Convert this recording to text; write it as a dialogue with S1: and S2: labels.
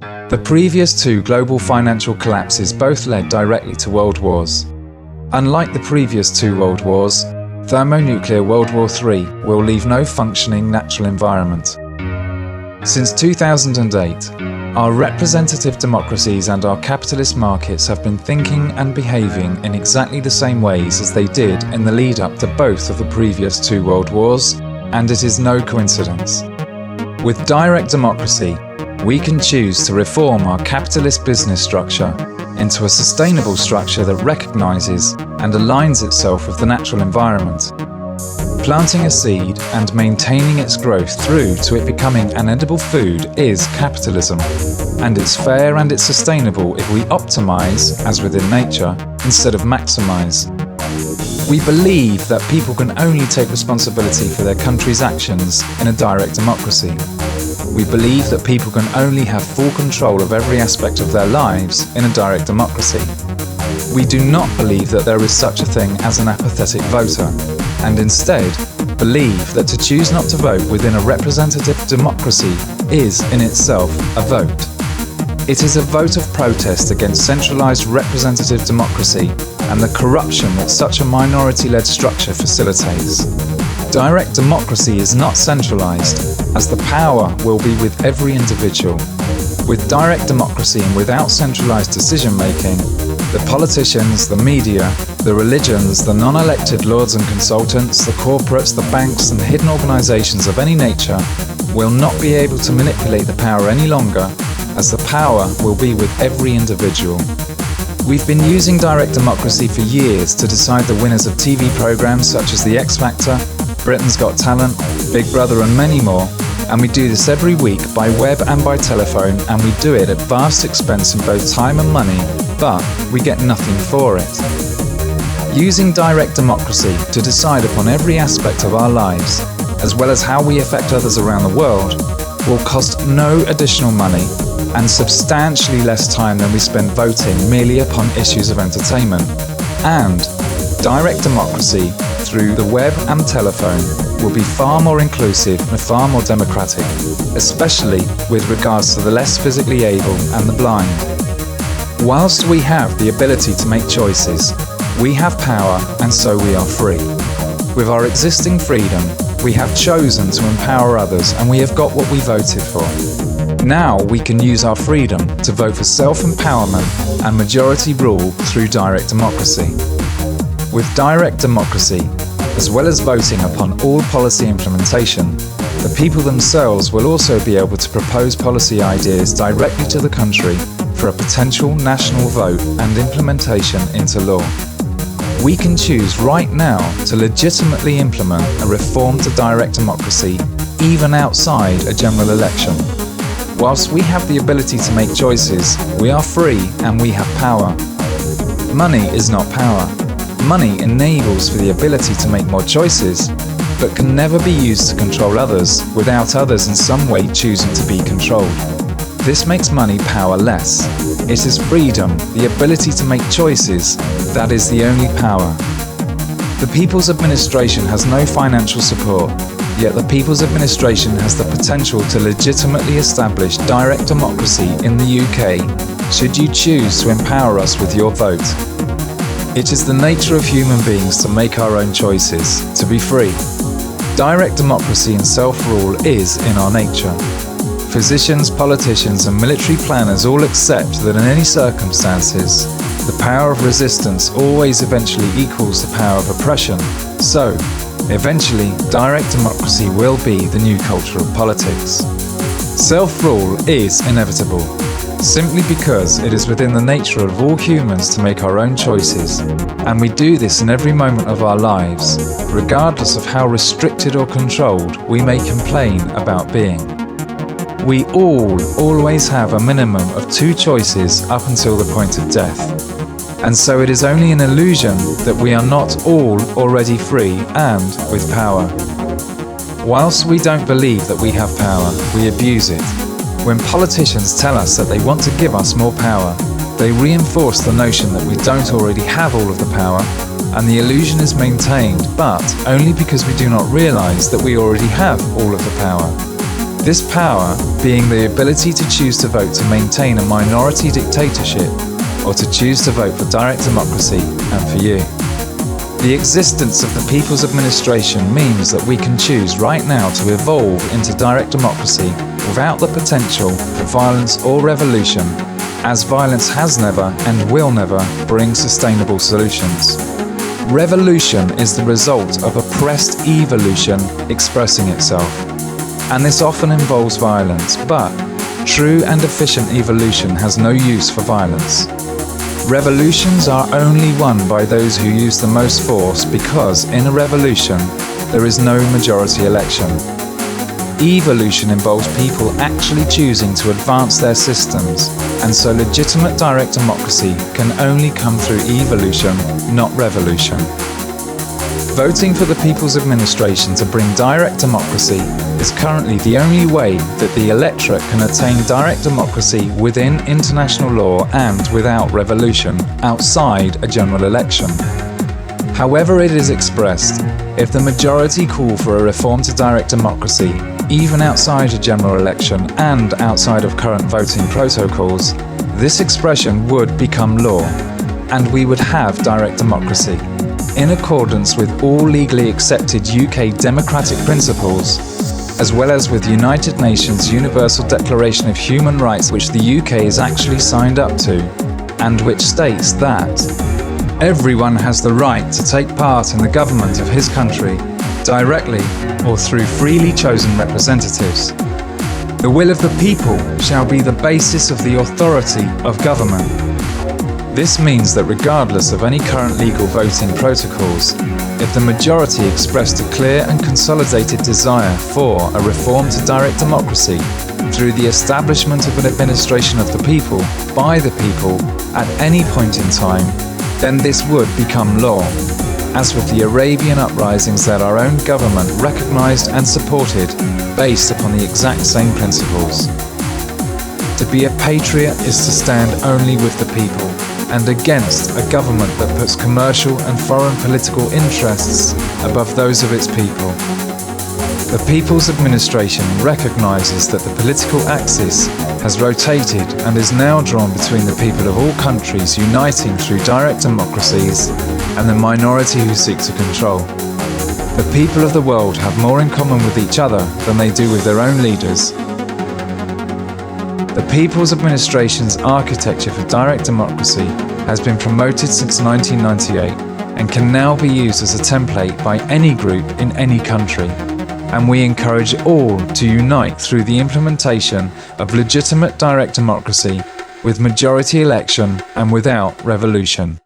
S1: The previous two global financial collapses both led directly to world wars. Unlike the previous two world wars, thermonuclear World War III will leave no functioning natural environment. Since 2008, our representative democracies and our capitalist markets have been thinking and behaving in exactly the same ways as they did in the lead up to both of the previous two world wars, and it is no coincidence. With direct democracy, we can choose to reform our capitalist business structure into a sustainable structure that recognizes and aligns itself with the natural environment. Planting a seed and maintaining its growth through to it becoming an edible food is capitalism, and it's fair and it's sustainable if we optimize, as within nature, instead of maximize. We believe that people can only take responsibility for their country's actions in a direct democracy. We believe that people can only have full control of every aspect of their lives in a direct democracy. We do not believe that there is such a thing as an apathetic voter, and instead believe that to choose not to vote within a representative democracy is in itself a vote. It is a vote of protest against centralized representative democracy and the corruption that such a minority-led structure facilitates. Direct democracy is not centralized, as the power will be with every individual. With direct democracy and without centralized decision-making, the politicians, the media, the religions, the non-elected lords and consultants, the corporates, the banks and the hidden organizations of any nature will not be able to manipulate the power any longer, as the power will be with every individual. We've been using direct democracy for years to decide the winners of TV programs such as The X Factor, Britain's Got Talent, Big Brother and many more, and we do this every week by web and by telephone, and we do it at vast expense in both time and money, but we get nothing for it. Using direct democracy to decide upon every aspect of our lives, as well as how we affect others around the world, will cost no additional money and substantially less time than we spend voting merely upon issues of entertainment. And direct democracy through the web and telephone will be far more inclusive and far more democratic, especially with regards to the less physically able and the blind. Whilst we have the ability to make choices, we have power and so we are free. With our existing freedom, we have chosen to empower others and we have got what we voted for. Now we can use our freedom to vote for self-empowerment and majority rule through direct democracy. With direct democracy, as well as voting upon all policy implementation, the people themselves will also be able to propose policy ideas directly to the country for a potential national vote and implementation into law. We can choose right now to legitimately implement a reform to direct democracy even outside a general election. Whilst we have the ability to make choices, we are free and we have power. Money is not power. Money enables for the ability to make more choices, but can never be used to control others without others in some way choosing to be controlled. This makes money powerless. It is freedom, the ability to make choices, that is the only power. The People's Administration has no financial support, yet the People's Administration has the potential to legitimately establish direct democracy in the UK, should you choose to empower us with your vote. It is the nature of human beings to make our own choices, to be free. Direct democracy and self-rule is in our nature. Physicians, politicians and military planners all accept that in any circumstances, the power of resistance always eventually equals the power of oppression. So, eventually, direct democracy will be the new culture of politics. Self-rule is inevitable, simply because it is within the nature of all humans to make our own choices, and we do this in every moment of our lives, regardless of how restricted or controlled we may complain about being. We all always have a minimum of 2 choices up until the point of death, and so it is only an illusion that we are not all already free and with power. Whilst we don't believe that we have power, we abuse it. When politicians tell us that they want to give us more power, they reinforce the notion that we don't already have all of the power, and the illusion is maintained, but only because we do not realize that we already have all of the power. This power being the ability to choose to vote to maintain a minority dictatorship or to choose to vote for direct democracy and for you. The existence of the People's Administration means that we can choose right now to evolve into direct democracy without the potential for violence or revolution, as violence has never and will never bring sustainable solutions. Revolution is the result of oppressed evolution expressing itself, and this often involves violence, but true and efficient evolution has no use for violence. Revolutions are only won by those who use the most force because in a revolution there is no majority election. Evolution involves people actually choosing to advance their systems, and so legitimate direct democracy can only come through evolution, not revolution. Voting for the People's Administration to bring direct democracy is currently the only way that the electorate can attain direct democracy within international law and without revolution, outside a general election. However it is expressed, if the majority call for a reform to direct democracy, even outside a general election and outside of current voting protocols, this expression would become law, and we would have direct democracy, in accordance with all legally accepted UK democratic principles, as well as with United Nations Universal Declaration of Human Rights, which the UK is actually signed up to, and which states that everyone has the right to take part in the government of his country, directly or through freely chosen representatives. The will of the people shall be the basis of the authority of government. This means that regardless of any current legal voting protocols, if the majority expressed a clear and consolidated desire for a reform to direct democracy through the establishment of an administration of the people, by the people, at any point in time, then this would become law, as with the Arabian uprisings that our own government recognized and supported based upon the exact same principles. To be a patriot is to stand only with the people and against a government that puts commercial and foreign political interests above those of its people. The People's Administration recognizes that the political axis has rotated and is now drawn between the people of all countries uniting through direct democracies and the minority who seek to control. The people of the world have more in common with each other than they do with their own leaders. The People's Administration's architecture for direct democracy has been promoted since 1998 and can now be used as a template by any group in any country. And we encourage all to unite through the implementation of legitimate direct democracy with majority election and without revolution.